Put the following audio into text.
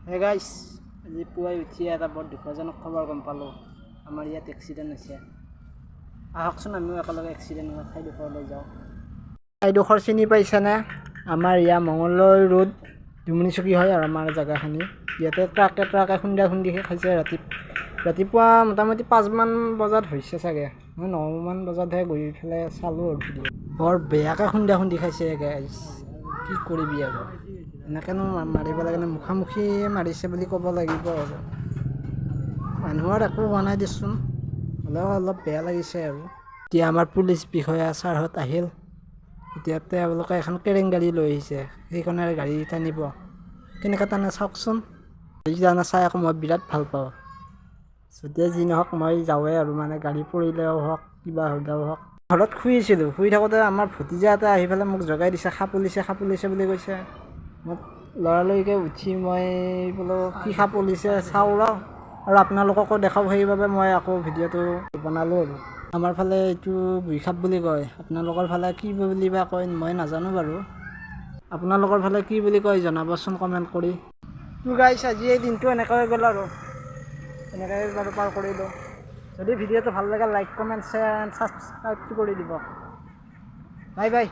হে গাইছ, আজি পুৱাই উঠি এটা বৰ দুখজনক খবৰ গম পালোঁ। আমাৰ ইয়াত এক্সিডেণ্ট হৈছে। আহকচোন আমিও একেলগে এক্সিডেণ্ট হোৱা ঠাইডোখৰলৈ যাওঁ। ঠাইডোখৰ চিনি পাইছেনে? আমাৰ ইয়াৰ মঙলদৈ ৰোড দুমনিচকী হয় আৰু আমাৰ জেগাখিনি। ইয়াতে ট্ৰাকে খুন্দি খাইছে ৰাতিপুৱা মোটামুটি 5মান বজাত হৈছে চাগে। মই 9মান বজাতহে গৈ পেলাই চালোঁ আৰু ভিডিঅ'। বৰ বেয়াকৈ খুন্দি খাইছে গাইছ। কি কৰিবি আৰু এনেকৈনো মাৰিব লাগে নে? মুখামুখি মাৰিছে বুলি ক'ব লাগিব আৰু মানুহৰ একো হোৱা নাই দেচোন, হ'লেও অলপ বেয়া লাগিছে আৰু। এতিয়া আমাৰ পুলিচ বিষয়া ছাৰহঁত আহিল। এতিয়া তেওঁলোকে এখন কেৰেং গাড়ী লৈ আহিছে, সেইখনেৰে গাড়ী টানিব। কেনেকৈ টানে চাওকচোন। গাড়ী চাই আকৌ মই বিৰাট ভাল পাওঁ। যদিও যি নহওক মই যাওঁৱেই আৰু মানে গাড়ী পৰিলেও হওক কিবা হ'লেও হওক। ঘৰত শুই থাকোঁতে আমাৰ ভতিজা এটা আহি পেলাই মোক জগাই দিছে, সাপোলিছে বুলি কৈছে। মই লৰালৰিকৈ উঠি মই বোলো কি সাপোলিছে চাওঁ ৰ, আৰু আপোনালোককো দেখাওঁ, সেইবাবে মই আকৌ ভিডিঅ'টো বনালোঁ আৰু। আমাৰ ফালে এইটো বুঢ়ী সাপ বুলি কয়, আপোনালোকৰ ফালে কি বুলি বা কয় মই নাজানো বাৰু। আপোনালোকৰ ফালে কি বুলি কয় জনাবচোন কমেণ্ট কৰি। তো গাইছ, আজি এই দিনটো এনেকৈ গ'ল আৰু এনেকৈ বাৰু পাৰ কৰিলোঁ। যদি ভিডিঅ'টো ভাল লাগে লাইক কমেণ্ট শ্বেয়াৰ এণ্ড ছাবস্ক্ৰাইবটো কৰি দিব। Bye bye.